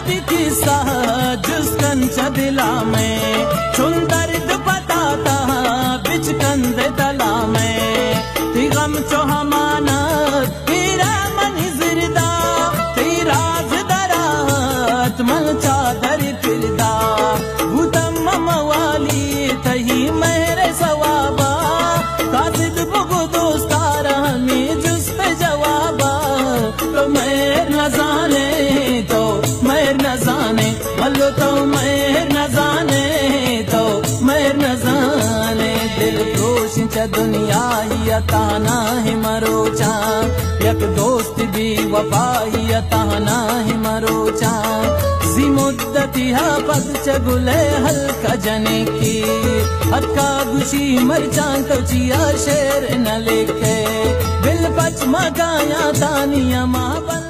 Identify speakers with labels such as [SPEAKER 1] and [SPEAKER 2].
[SPEAKER 1] ती किस्सा जुस्कन च दिला में छुन दर्द बताता बिच कंद तला में ती गम चो हमाना तेरा मन जिरदा तेरा दरात मन चादर फिरदा भूतम मवाली तही मेरे सवाबा काजिद बुगु दोस्तारा में जुस पे जवाबा तो मैं न जाने तो मैं न जाने मल्लो तो मैं न जाने तो मैं न जाने दिल दोष च दुनिया ही अताना है मरोचा यक दोस्त भी वफा ही अताना है मरोचा जी मुद्दती हा पद च गुले हल्का जने की हक्का गुशी मरचां तो चिया शेर न लेके बिल पच मगाया तानिया मां